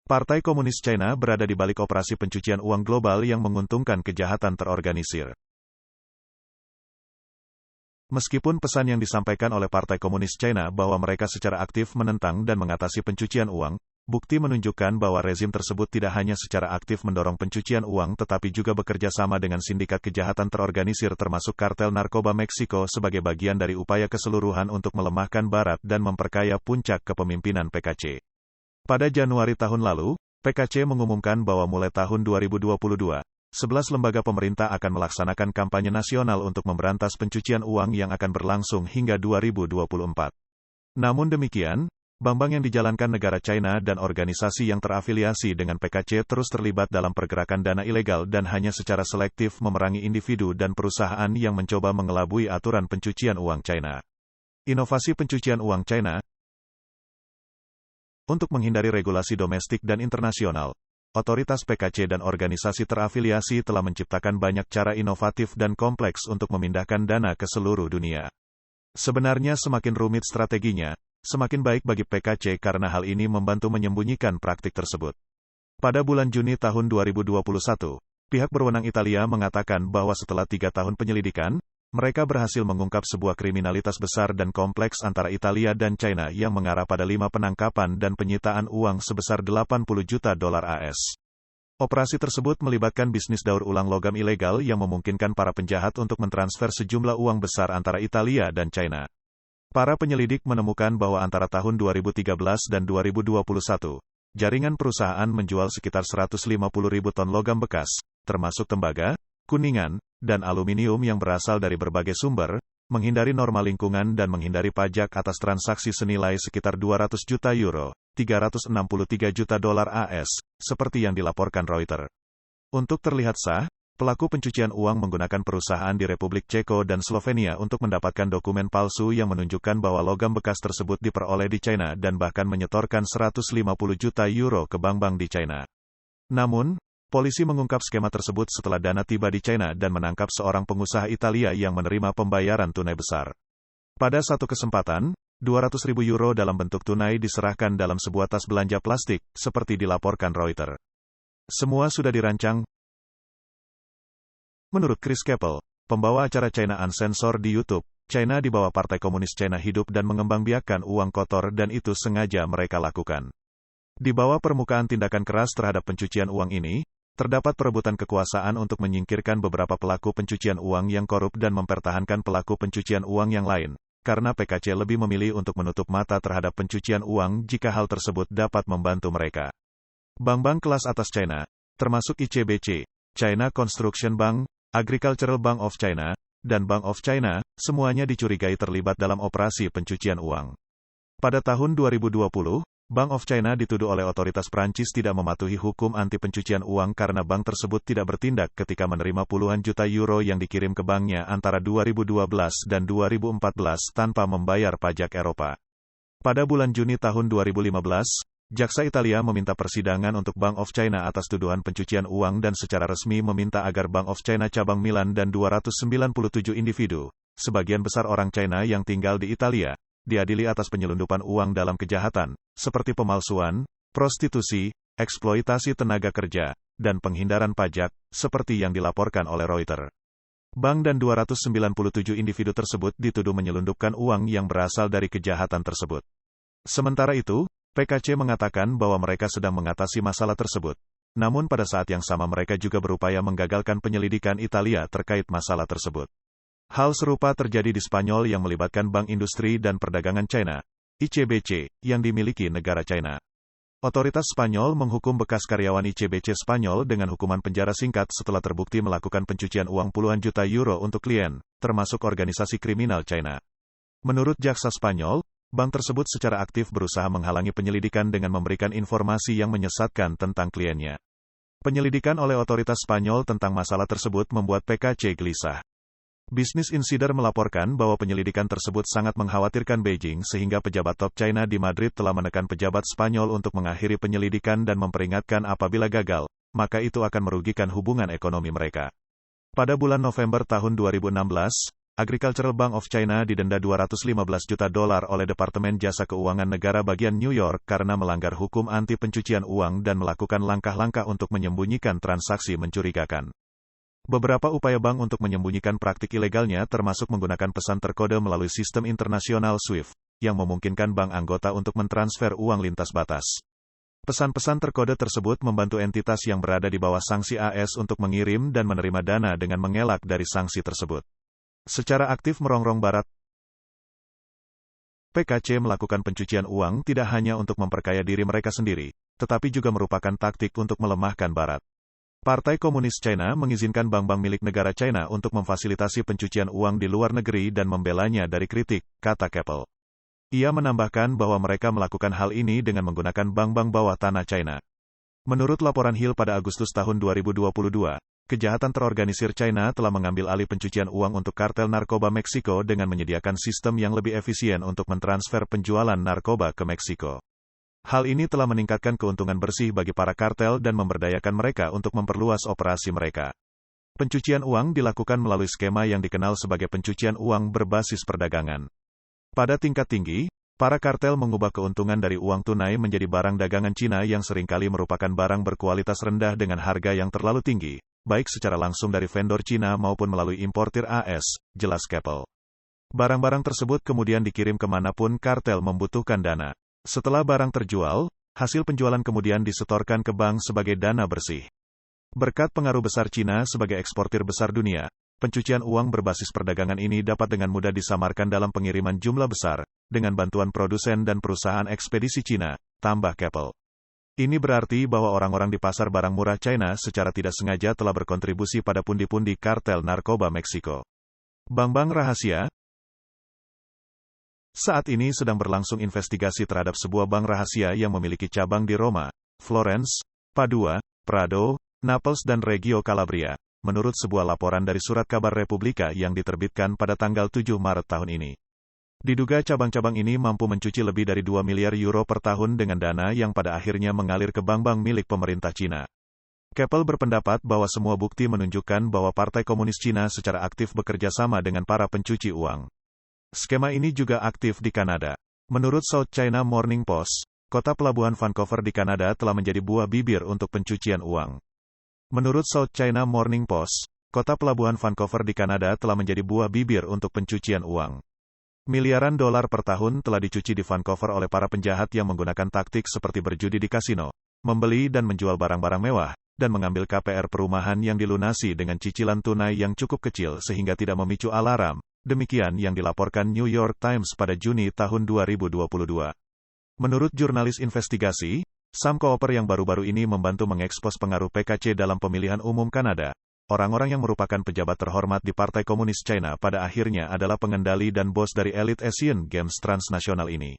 Partai Komunis China berada di balik operasi pencucian uang global yang menguntungkan kejahatan terorganisir. Meskipun pesan yang disampaikan oleh Partai Komunis China bahwa mereka secara aktif menentang dan mengatasi pencucian uang, bukti menunjukkan bahwa rezim tersebut tidak hanya secara aktif mendorong pencucian uang tetapi juga bekerja sama dengan sindikat kejahatan terorganisir termasuk kartel narkoba Meksiko sebagai bagian dari upaya keseluruhan untuk melemahkan Barat dan memperkaya puncak kepemimpinan PKC. Pada Januari tahun lalu, PKC mengumumkan bahwa mulai tahun 2022, 11 lembaga pemerintah akan melaksanakan kampanye nasional untuk memberantas pencucian uang yang akan berlangsung hingga 2024. Namun demikian, bank-bank yang dijalankan negara China dan organisasi yang terafiliasi dengan PKC terus terlibat dalam pergerakan dana ilegal dan hanya secara selektif memerangi individu dan perusahaan yang mencoba mengelabui aturan pencucian uang China. Inovasi pencucian uang China. Untuk menghindari regulasi domestik dan internasional, otoritas PKC dan organisasi terafiliasi telah menciptakan banyak cara inovatif dan kompleks untuk memindahkan dana ke seluruh dunia. Sebenarnya semakin rumit strateginya, semakin baik bagi PKC karena hal ini membantu menyembunyikan praktik tersebut. Pada bulan Juni tahun 2021, pihak berwenang Italia mengatakan bahwa setelah 3 tahun penyelidikan, mereka berhasil mengungkap sebuah kriminalitas besar dan kompleks antara Italia dan China yang mengarah pada 5 penangkapan dan penyitaan uang sebesar 80 juta dolar AS. Operasi tersebut melibatkan bisnis daur ulang logam ilegal yang memungkinkan para penjahat untuk mentransfer sejumlah uang besar antara Italia dan China. Para penyelidik menemukan bahwa antara tahun 2013 dan 2021, jaringan perusahaan menjual sekitar 150.000 ton logam bekas, termasuk tembaga, kuningan, dan aluminium yang berasal dari berbagai sumber, menghindari norma lingkungan dan menghindari pajak atas transaksi senilai sekitar 200 juta euro, 363 juta dolar AS, seperti yang dilaporkan Reuters. Untuk terlihat sah, pelaku pencucian uang menggunakan perusahaan di Republik Ceko dan Slovenia untuk mendapatkan dokumen palsu yang menunjukkan bahwa logam bekas tersebut diperoleh di China dan bahkan menyetorkan 150 juta euro ke bank-bank di China. Namun, polisi mengungkap skema tersebut setelah dana tiba di China dan menangkap seorang pengusaha Italia yang menerima pembayaran tunai besar. Pada satu kesempatan, 200.000 euro dalam bentuk tunai diserahkan dalam sebuah tas belanja plastik, seperti dilaporkan Reuters. Semua sudah dirancang. Menurut Chris Keppel, pembawa acara China Uncensored di YouTube, China di bawah Partai Komunis China hidup dan mengembangbiakkan uang kotor dan itu sengaja mereka lakukan. Di bawah permukaan tindakan keras terhadap pencucian uang ini, terdapat perebutan kekuasaan untuk menyingkirkan beberapa pelaku pencucian uang yang korup dan mempertahankan pelaku pencucian uang yang lain, karena PKC lebih memilih untuk menutup mata terhadap pencucian uang jika hal tersebut dapat membantu mereka. Bank-bank kelas atas China, termasuk ICBC, China Construction Bank, Agricultural Bank of China, dan Bank of China, semuanya dicurigai terlibat dalam operasi pencucian uang. Pada tahun 2020, Bank of China dituduh oleh otoritas Prancis tidak mematuhi hukum anti pencucian uang karena bank tersebut tidak bertindak ketika menerima puluhan juta euro yang dikirim ke banknya antara 2012 dan 2014 tanpa membayar pajak Eropa. Pada bulan Juni tahun 2015, Jaksa Italia meminta persidangan untuk Bank of China atas tuduhan pencucian uang dan secara resmi meminta agar Bank of China cabang Milan dan 297 individu, sebagian besar orang China yang tinggal di Italia, diadili atas penyelundupan uang dalam kejahatan, seperti pemalsuan, prostitusi, eksploitasi tenaga kerja, dan penghindaran pajak, seperti yang dilaporkan oleh Reuters. Bank dan 297 individu tersebut dituduh menyelundupkan uang yang berasal dari kejahatan tersebut. Sementara itu, PKC mengatakan bahwa mereka sedang mengatasi masalah tersebut. Namun pada saat yang sama mereka juga berupaya menggagalkan penyelidikan Italia terkait masalah tersebut. Hal serupa terjadi di Spanyol yang melibatkan Bank Industri dan Perdagangan China, ICBC, yang dimiliki negara China. Otoritas Spanyol menghukum bekas karyawan ICBC Spanyol dengan hukuman penjara singkat setelah terbukti melakukan pencucian uang puluhan juta euro untuk klien, termasuk organisasi kriminal China. Menurut jaksa Spanyol, bank tersebut secara aktif berusaha menghalangi penyelidikan dengan memberikan informasi yang menyesatkan tentang kliennya. Penyelidikan oleh otoritas Spanyol tentang masalah tersebut membuat PKC gelisah. Business Insider melaporkan bahwa penyelidikan tersebut sangat mengkhawatirkan Beijing sehingga pejabat top China di Madrid telah menekan pejabat Spanyol untuk mengakhiri penyelidikan dan memperingatkan apabila gagal, maka itu akan merugikan hubungan ekonomi mereka. Pada bulan November tahun 2016, Agricultural Bank of China didenda $215 juta oleh Departemen Jasa Keuangan Negara bagian New York karena melanggar hukum anti pencucian uang dan melakukan langkah-langkah untuk menyembunyikan transaksi mencurigakan. Beberapa upaya bank untuk menyembunyikan praktik ilegalnya termasuk menggunakan pesan terkode melalui sistem internasional SWIFT, yang memungkinkan bank anggota untuk mentransfer uang lintas batas. Pesan-pesan terkode tersebut membantu entitas yang berada di bawah sanksi AS untuk mengirim dan menerima dana dengan mengelak dari sanksi tersebut. Secara aktif merongrong Barat, PKC melakukan pencucian uang tidak hanya untuk memperkaya diri mereka sendiri, tetapi juga merupakan taktik untuk melemahkan Barat. Partai Komunis China mengizinkan bank-bank milik negara China untuk memfasilitasi pencucian uang di luar negeri dan membelanya dari kritik, kata Keppel. Ia menambahkan bahwa mereka melakukan hal ini dengan menggunakan bank-bank bawah tanah China. Menurut laporan Hill pada Agustus tahun 2022, kejahatan terorganisir China telah mengambil alih pencucian uang untuk kartel narkoba Meksiko dengan menyediakan sistem yang lebih efisien untuk mentransfer penjualan narkoba ke Meksiko. Hal ini telah meningkatkan keuntungan bersih bagi para kartel dan memberdayakan mereka untuk memperluas operasi mereka. Pencucian uang dilakukan melalui skema yang dikenal sebagai pencucian uang berbasis perdagangan. Pada tingkat tinggi, para kartel mengubah keuntungan dari uang tunai menjadi barang dagangan Cina yang seringkali merupakan barang berkualitas rendah dengan harga yang terlalu tinggi, baik secara langsung dari vendor Cina maupun melalui importir AS, jelas Keppel. Barang-barang tersebut kemudian dikirim kemanapun kartel membutuhkan dana. Setelah barang terjual, hasil penjualan kemudian disetorkan ke bank sebagai dana bersih. Berkat pengaruh besar Cina sebagai eksportir besar dunia, pencucian uang berbasis perdagangan ini dapat dengan mudah disamarkan dalam pengiriman jumlah besar, dengan bantuan produsen dan perusahaan ekspedisi Cina, tambah Keppel. Ini berarti bahwa orang-orang di pasar barang murah China secara tidak sengaja telah berkontribusi pada pundi-pundi kartel narkoba Meksiko. Bank-bank rahasia. Saat ini sedang berlangsung investigasi terhadap sebuah bank rahasia yang memiliki cabang di Roma, Florence, Padua, Prado, Naples dan Reggio Calabria. Menurut sebuah laporan dari Surat Kabar Republika yang diterbitkan pada tanggal 7 Maret tahun ini. Diduga cabang-cabang ini mampu mencuci lebih dari 2 miliar euro per tahun dengan dana yang pada akhirnya mengalir ke bank-bank milik pemerintah Cina. Keppel berpendapat bahwa semua bukti menunjukkan bahwa Partai Komunis Cina secara aktif bekerja sama dengan para pencuci uang. Skema ini juga aktif di Kanada. Menurut South China Morning Post, kota pelabuhan Vancouver di Kanada telah menjadi buah bibir untuk pencucian uang. Menurut South China Morning Post, kota pelabuhan Vancouver di Kanada telah menjadi buah bibir untuk pencucian uang. Miliaran dolar per tahun telah dicuci di Vancouver oleh para penjahat yang menggunakan taktik seperti berjudi di kasino, membeli dan menjual barang-barang mewah, dan mengambil KPR perumahan yang dilunasi dengan cicilan tunai yang cukup kecil sehingga tidak memicu alarm. Demikian yang dilaporkan New York Times pada Juni tahun 2022. Menurut jurnalis investigasi, Sam Cooper yang baru-baru ini membantu mengekspos pengaruh PKC dalam pemilihan umum Kanada. Orang-orang yang merupakan pejabat terhormat di Partai Komunis China pada akhirnya adalah pengendali dan bos dari elit Asian Games transnasional ini.